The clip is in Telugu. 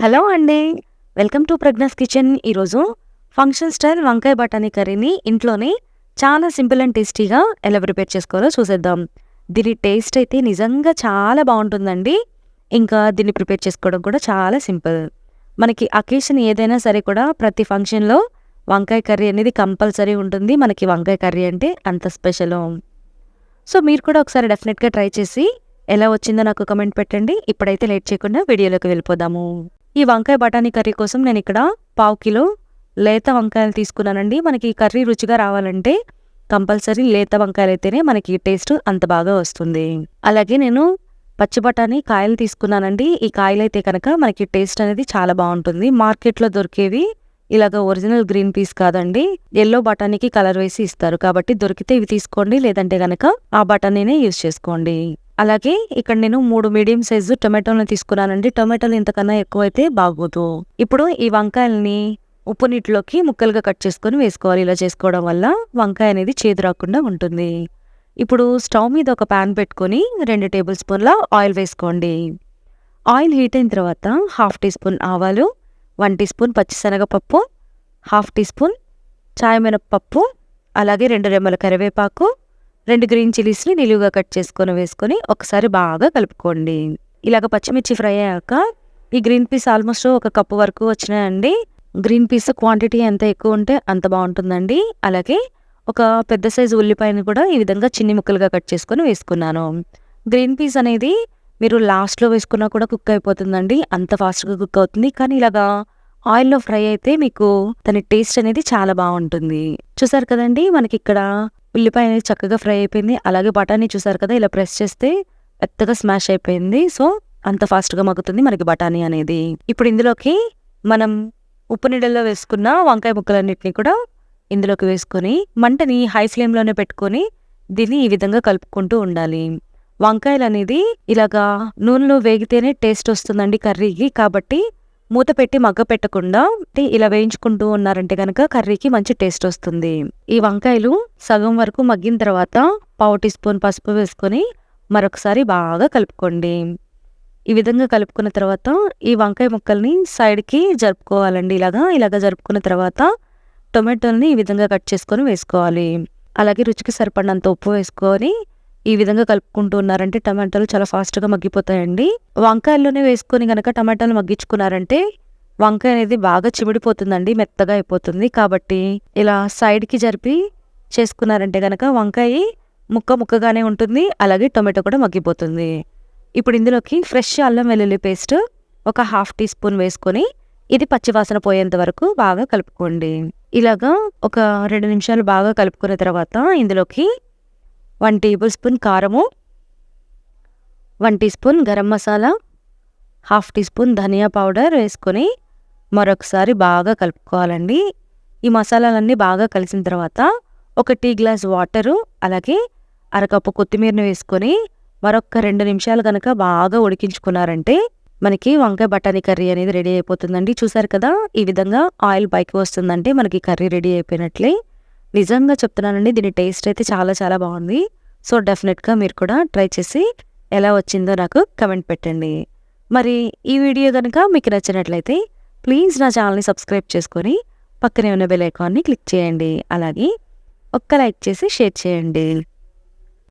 హలో అండి. Welcome to Pragna's kitchen. ఈరోజు ఫంక్షన్ స్టైల్ వంకాయ బఠానీ కర్రీని ఇంట్లోనే చాలా సింపుల్ అండ్ టేస్టీగా ఎలా ప్రిపేర్ చేసుకోవాలో చూసేద్దాం. దీని టేస్ట్ అయితే నిజంగా చాలా బావుంటుందండి. ఇంకా దీన్ని ప్రిపేర్ చేసుకోవడం కూడా చాలా సింపుల్. మనకి అకేషన్ ఏదైనా సరే కూడా ప్రతి ఫంక్షన్‌లో వంకాయ కర్రీ అనేది కంపల్సరీ ఉంటుంది. మనకి వంకాయ కర్రీ అంటే అంత స్పెషలు. సో, మీరు కూడా ఒకసారి డెఫినెట్‌గా ట్రై చేసి ఎలా వచ్చిందో నాకు కామెంట్ పెట్టండి. ఇప్పుడైతే లేట్ చేయకుండా వీడియోలోకి వెళ్ళిపోదాము. ఈ వంకాయ బఠానీ కర్రీ కోసం నేనిక్కడ పావు కిలో లేత వంకాయలు తీసుకున్నానండి. మనకి ఈ కర్రీ రుచిగా రావాలంటే కంపల్సరీ లేత వంకాయలైతేనే మనకి టేస్ట్ అంత బాగా వస్తుంది. అలాగే నేను పచ్చి బఠానీ కాయలు తీసుకున్నానండి. ఈ కాయలైతే కనుక మనకి టేస్ట్ అనేది చాలా బావుంటుంది. మార్కెట్‌లో దొరికేవి ఇలాగ ఒరిజినల్ గ్రీన్ పీస్ కాదండి. యెల్లో బఠానీకి కలర్ వేసి ఇస్తారు. కాబట్టి దొరికితే ఇవి తీసుకోండి. లేదంటే గనక ఆ బఠానీనే యూజ్ చేసుకోండి. అలాగే ఇక్కడ నేను 3 మీడియం సైజు టొమాటోలను తీసుకున్నానండి. టొమాటోలు ఇంతకన్నా ఎక్కువైతే బాగోదు. ఇప్పుడు ఈ వంకాయల్ని ఉప్పు నీటిలోకి ముక్కలుగా కట్ చేసుకొని వేసుకోవాలి. ఇలా చేసుకోవడం వల్ల వంకాయ అనేది చేదు రాకుండా ఉంటుంది. ఇప్పుడు స్టవ్ మీద ఒక పాన్ పెట్టుకొని 2 టేబుల్ స్పూన్ల ఆయిల్ వేసుకోండి. ఆయిల్ హీట్ అయిన తర్వాత హాఫ్ టీ స్పూన్ ఆవాలు, 1 టీ స్పూన్ పచ్చిశనగపప్పు, హాఫ్ టీ స్పూన్ చాయ్ మినపప్పు, అలాగే 2 రెమ్మల కరివేపాకు, 2 గ్రీన్ చిల్లీస్‌ని నిలువుగా కట్ చేసుకొని వేసుకొని ఒకసారి బాగా కలుపుకోండి. ఇలాగ పచ్చిమిర్చి ఫ్రై అయ్యాక ఈ గ్రీన్ పీస్ ఆల్మోస్ట్ ఒక కప్పు వరకు వచ్చినాయండి. గ్రీన్ పీస్ క్వాంటిటీ ఎంత ఎక్కువ ఉంటే అంత బావుంటుందండి. అలాగే ఒక పెద్ద సైజు ఉల్లిపాయని కూడా ఈ విధంగా చిన్ని ముక్కలుగా కట్ చేసుకొని వేసుకున్నాను. గ్రీన్ పీస్ అనేది మీరు లాస్ట్‌లో వేసుకున్నా కూడా కుక్ అయిపోతుందండి. అంత ఫాస్ట్‌గా కుక్ అవుతుంది. కానీ ఇలాగా ఆయిల్‌లో ఫ్రై అయితే మీకు దాని టేస్ట్ అనేది చాలా బావుంటుంది. చూసారు కదండీ! మనకిక్కడ ఉల్లిపాయ అనేది చక్కగా ఫ్రై అయిపోయింది. అలాగే బఠానీ చూసారు కదా! ఇలా ప్రెస్ చేస్తే మెత్తగా స్మాష్ అయిపోయింది. సో, అంత ఫాస్ట్‌గా మగ్గుతుంది మనకి బఠానీ అనేది. ఇప్పుడు ఇందులోకి మనం ఉప్పు నీళ్ళల్లో వేసుకున్న వంకాయ ముక్కలన్నిటిని కూడా ఇందులోకి వేసుకొని మంటని హై ఫ్లేమ్‌లోనే పెట్టుకొని దీన్ని ఈ విధంగా కలుపుకుంటూ ఉండాలి. వంకాయలనేది ఇలాగా నూనెలో వేగితేనే టేస్ట్ వస్తుందండి కర్రీకి. కాబట్టి మూత పెట్టి మగ్గపెట్టకుండా ఇలా వేయించుకుంటూ ఉన్నారంటే గనక కర్రీకి మంచి టేస్ట్ వస్తుంది. ఈ వంకాయలు సగం వరకు మగ్గిన తర్వాత పావు టీ స్పూన్ పసుపు వేసుకొని మరొకసారి బాగా కలుపుకోండి. ఈ విధంగా కలుపుకున్న తర్వాత ఈ వంకాయ ముక్కల్ని సైడ్‌కి జరుపుకోవాలండి. ఇలాగా జరుపుకున్న తర్వాత టొమాటోల్ని ఈ విధంగా కట్ చేసుకొని వేసుకోవాలి. అలాగే రుచికి సరిపడినంత ఉప్పు వేసుకొని ఈ విధంగా కలుపుకుంటూ ఉన్నారంటే టమాటాలు చాలా ఫాస్ట్‌గా మగ్గిపోతాయండి. వంకాయల్లోనే వేసుకొని గనక టమాటాలు మగ్గించుకున్నారంటే వంకాయ అనేది బాగా చిమిడిపోతుందండి. మెత్తగా అయిపోతుంది. కాబట్టి ఇలా సైడ్‌కి జరిపి చేసుకున్నారంటే గనక వంకాయ ముక్కగానే ఉంటుంది. అలాగే టొమాటో కూడా మగ్గిపోతుంది. ఇప్పుడు ఇందులోకి ఫ్రెష్ అల్లం వెల్లుల్లి పేస్ట్ ఒక హాఫ్ టీ స్పూన్ వేసుకొని ఇది పచ్చివాసన పోయేంత వరకు బాగా కలుపుకోండి. ఇలాగా ఒక 2 నిమిషాలు బాగా కలుపుకున్న తర్వాత ఇందులోకి 1 టేబుల్ స్పూన్ కారము, 1 teaspoon garam masala, half teaspoon ధనియా పౌడర్ వేసుకొని మరొకసారి బాగా కలుపుకోవాలండి. ఈ మసాలాలన్నీ బాగా కలిసిన తర్వాత ఒక టీ గ్లాస్ వాటరు, అలాగే అరకప్పు కొత్తిమీరని వేసుకొని మరొక 2 నిమిషాలు గనక బాగా ఉడికించుకున్నారంటే మనకి వంకాయ బఠానీ కర్రీ అనేది రెడీ అయిపోతుందండి. చూసారు కదా! ఈ విధంగా ఆయిల్ పైకి వస్తుందంటే మనకి కర్రీ రెడీ అయిపోయినట్లే. నిజంగా చెప్తున్నానండి, దీని టేస్ట్ అయితే చాలా చాలా బాగుంది. సో, డెఫినెట్‌గా మీరు కూడా ట్రై చేసి ఎలా వచ్చిందో నాకు కామెంట్ పెట్టండి. మరి ఈ వీడియో గనక మీకు నచ్చినట్లయితే ప్లీజ్ నా ఛానల్‌ని సబ్స్క్రైబ్ చేసుకొని పక్కనే ఉన్న బెల్ ఐకాన్‌ని క్లిక్ చేయండి. అలాగే ఒక్క లైక్ చేసి షేర్ చేయండి.